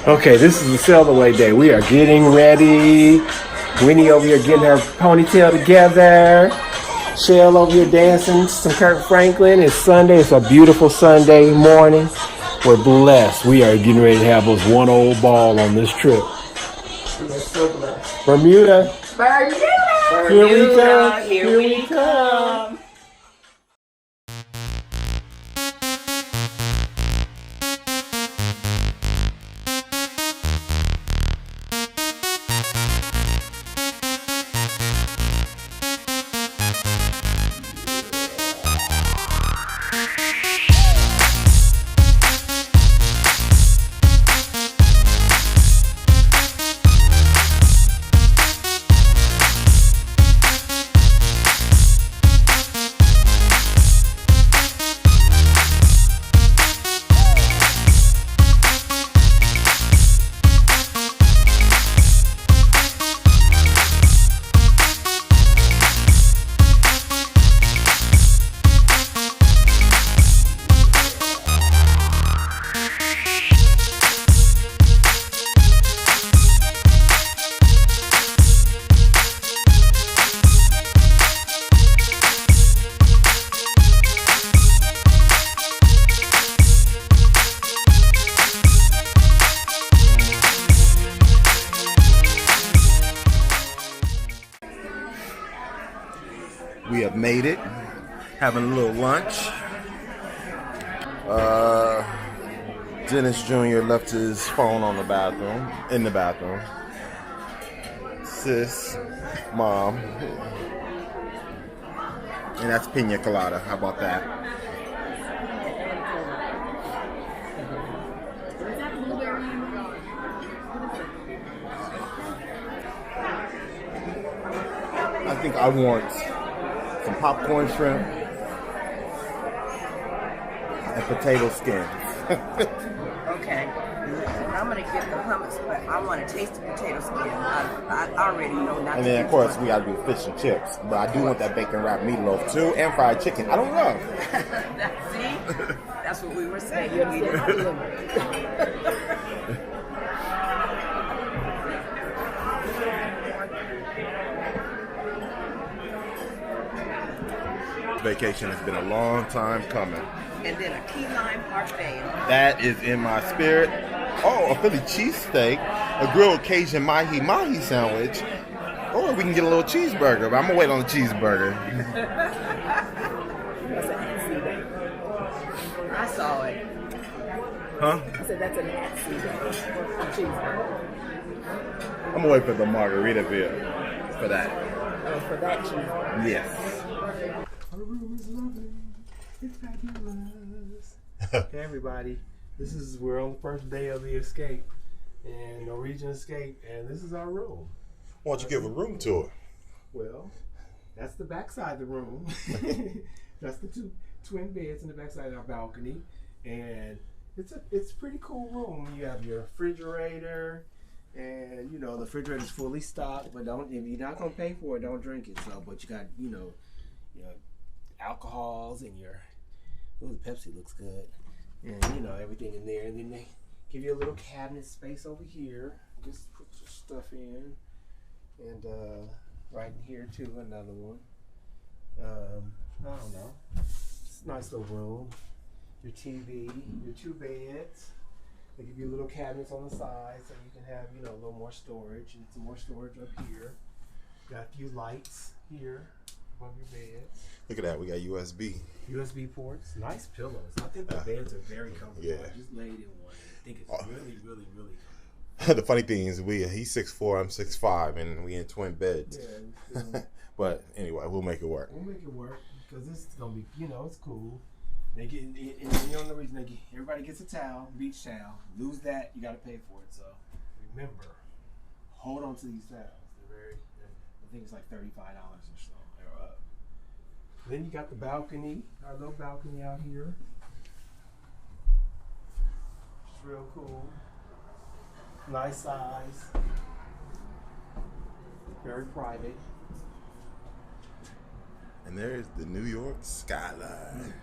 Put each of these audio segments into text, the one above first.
Okay, this is the sail away day. We are getting ready. Winnie over here getting her ponytail together. Shell over here dancing some Kirk Franklin. It's Sunday. It's a beautiful Sunday morning. We're blessed. We are getting ready to have us one old ball on this trip. We are so blessed. Bermuda. Bermuda. Here we come. Here we come. We have made it. Having a little lunch. Dennis Jr. left his phone in the bathroom. Sis, mom. And that's pina colada. How about that? I think I want some popcorn shrimp and potato skins. Okay. I'm going to get the hummus, but I want to taste the potato skin. I already know not And to then, get of course, the we got to do fish and chips. But I do want that bacon wrapped meatloaf, too, and fried chicken. I don't know. See? That's what we were saying. We didn't Vacation has been a long time coming. And then a key lime parfait. That is in my spirit. Oh, a Philly cheesesteak, a grilled Cajun mahi-mahi sandwich, or we can get a little cheeseburger. But I'm going to wait on the cheeseburger. I saw it. Huh? I said that's an cheeseburger. I'm going to wait for the margarita beer for that. Oh, for that cheeseburger. Yes. Our room is lovely. It's fabulous. Hey everybody, we're on the first day of the escape, and Norwegian Escape, and this is our room. Why don't you give a room tour? Well, that's the backside of the room. That's the two twin beds in the backside of our balcony, and it's a pretty cool room. You have your refrigerator, and the refrigerator is fully stocked. But if you're not gonna pay for it, don't drink it. So, but you got your alcohols and your the Pepsi looks good, and everything in there. And then they give you a little cabinet space over here. Just put your stuff in, and right in here too, another one. I don't know. It's a nice little room. Your TV, your two beds. They give you little cabinets on the side so you can have a little more storage, and some more storage up here. Got a few lights here above your beds. Look at that. We got USB. USB ports. Nice pillows. I think the beds are very comfortable. Yeah. I just laid in one. I think it's really, really, really comfortable. The funny thing is, he's 6'4", I'm 6'5", and we in twin beds. Yeah. But anyway, we'll make it work. We'll make it work because this is gonna be, it's cool. They get, and the reason everybody gets a towel, beach towel. Lose that, you got to pay for it. So remember, hold on to these towels. They're I think it's like $35 or so. They're up. Then you got the balcony, our little balcony out here. It's real cool. Nice size. Very private. And there's the New York skyline.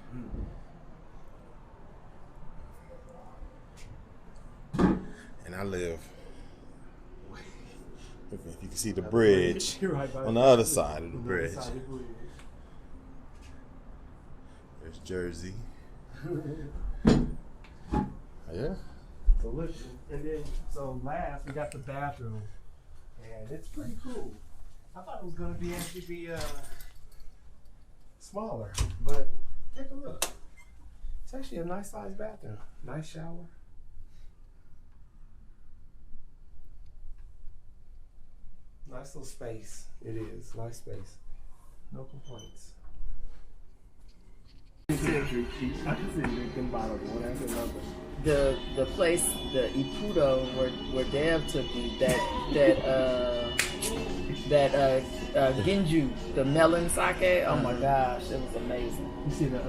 And And I live, if you can see the bridge, on the other side of the bridge. There's Jersey. Yeah. So look, and then last we got the bathroom, and it's pretty cool. I thought it was gonna be smaller, but take a look. It's actually a nice sized bathroom. Nice shower. Nice little space. It is nice space. No complaints. I can see them bottles one after another. The place, the Ipudo where Dev took me, that Ginju, the melon sake. Oh my gosh, it was amazing. You see the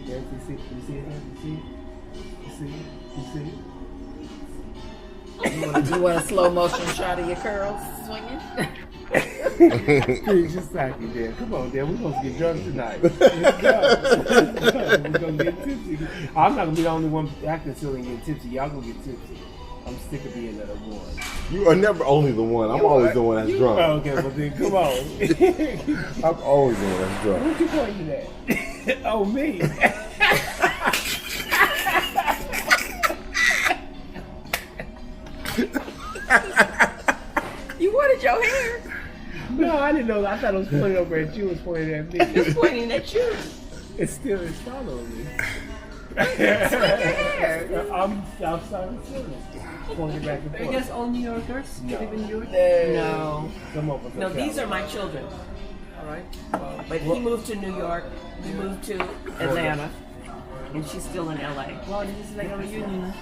yes, you see it? You want a slow motion shot of your curls swinging? It's just like you, Dan. Come on, Dan. We're supposed to get drunk tonight. Let's go. We're gonna get tipsy. I'm not gonna be the only one acting silly and get tipsy. Y'all gonna get tipsy. I'm sick of being the one. You are never only the one. I'm always the one that's drunk. Okay, well then come on. I'm always the one that's drunk. What you pointing at? Oh, me. You wanted your hair. No, I didn't know. I thought it was pointing over at you. It was pointing at me. It's pointing at you. It's following me. Swing your hair. I'm sorry, pointing back and Are forth. you guys all New Yorkers? No. Live in New York? No. Some of us No, are these are my travelers. children. All right. But he moved to New York. We moved to Atlanta. And she's still in LA. Well, this is like a reunion.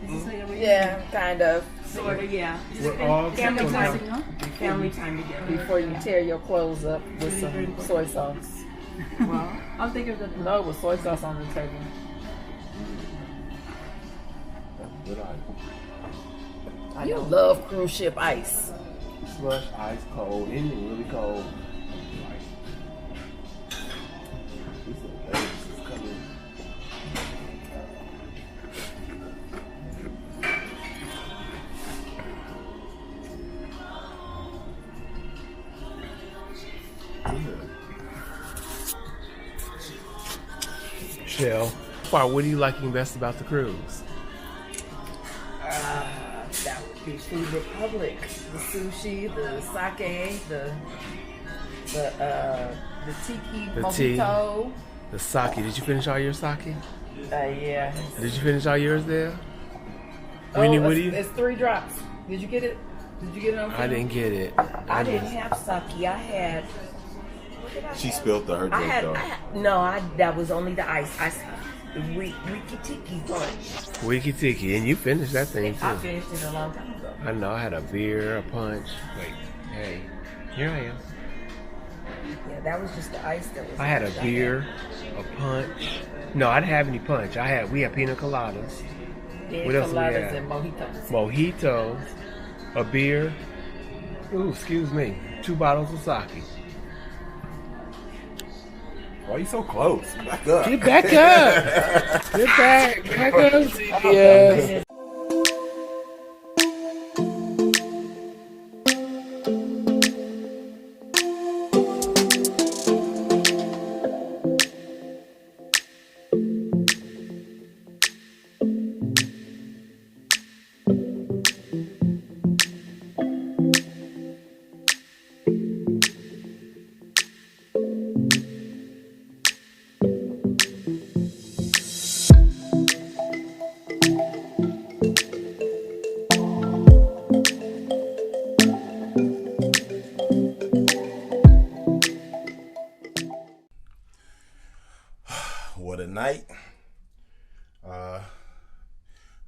This is like a reunion. Yeah, kind of. Sort of, yeah. We're all Family together. time. Family time together. Before you tear your clothes up with some soy sauce. Well, I'll think of that. No, with soy sauce on the table. Good item. You love cruise ship ice. Slush, ice cold, and really cold. This is coming. Shell, what are you liking best about the cruise? That would be Food Republic. The sushi, the sake, the tiki The mojito. The sake. Did you finish all your sake? Yeah. Did you finish all yours there? Oh, Winnie Woody? it's 3 drops. Did you get it? Did you get it on I film? didn't get it. I didn't have sake. I had. What did I She have? spilled her drink though. That was only the ice. Riki Tiki punch. Wiki Tiki, and you finished that thing I too. finished it a long time ago. I know, I had a beer, a punch. Wait, hey, here I am. Yeah, that was just the ice that was. I had a beer, a punch. No, I didn't have any punch. We had pina coladas, What else do we Coladas have? and mojitos. mojitos, a beer. Ooh, excuse me, 2 bottles of sake. Why are you so close? Back up. Get back up! Get back up, CBS. What a night.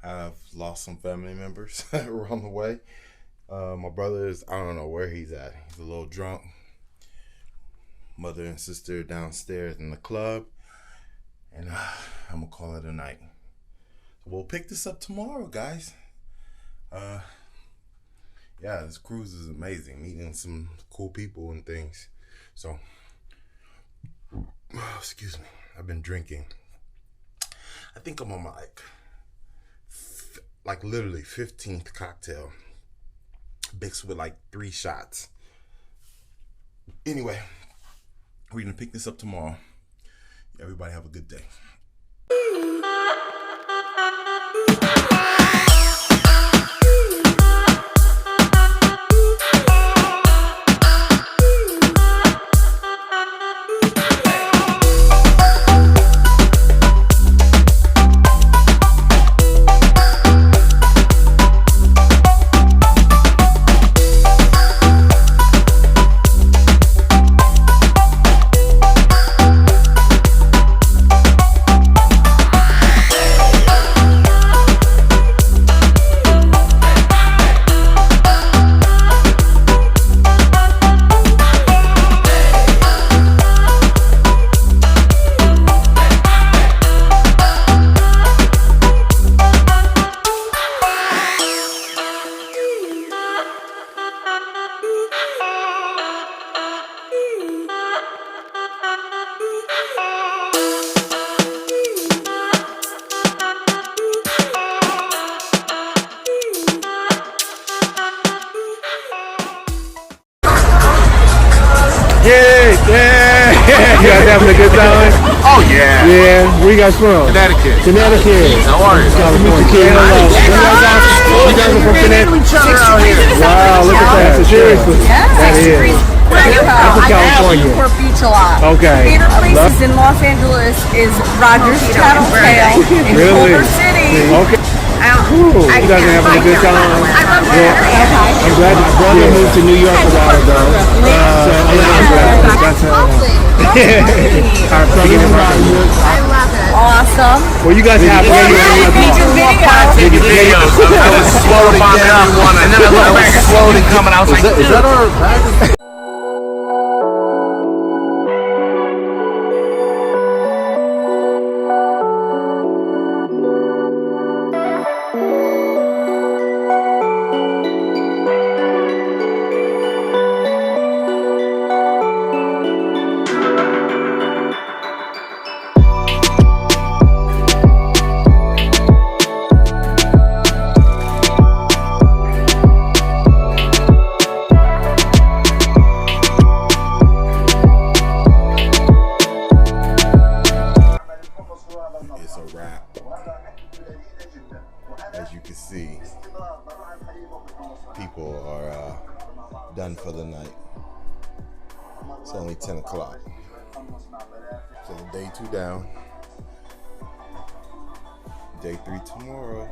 I've lost some family members along the way. My brother is, I don't know where he's at. He's a little drunk. Mother and sister downstairs in the club. And I'm going to call it a night. We'll pick this up tomorrow, guys. Yeah, this cruise is amazing. Meeting some cool people and things. So, excuse me. I've been drinking. I think I'm on my like literally 15th cocktail mixed with like 3 shots. Anyway, we're gonna pick this up tomorrow. Everybody have a good day. Yeah. You guys having a good time? Oh yeah. Yeah. Where you guys from? Connecticut. Connecticut. How are you? California. You guys are from Connecticut? Wow, look at that. Seriously. That is. That's in California. Newport Beach a lot. Okay. Favorite places in Los Angeles is Rogers Tattletale in Really? Culver City. Okay. Cool. You guys are having a good time? I'm glad my brother moved to New York a while ago. So I'm glad. That's our brother. I love it. Awesome. Well, you guys have Taking videos. I was slow to find out one, and then I looked back slowly coming. I was like, is that our bag? It's a wrap. As you can see, people are done for the night. It's only 10 o'clock. So the day 2 down. Day 3 tomorrow.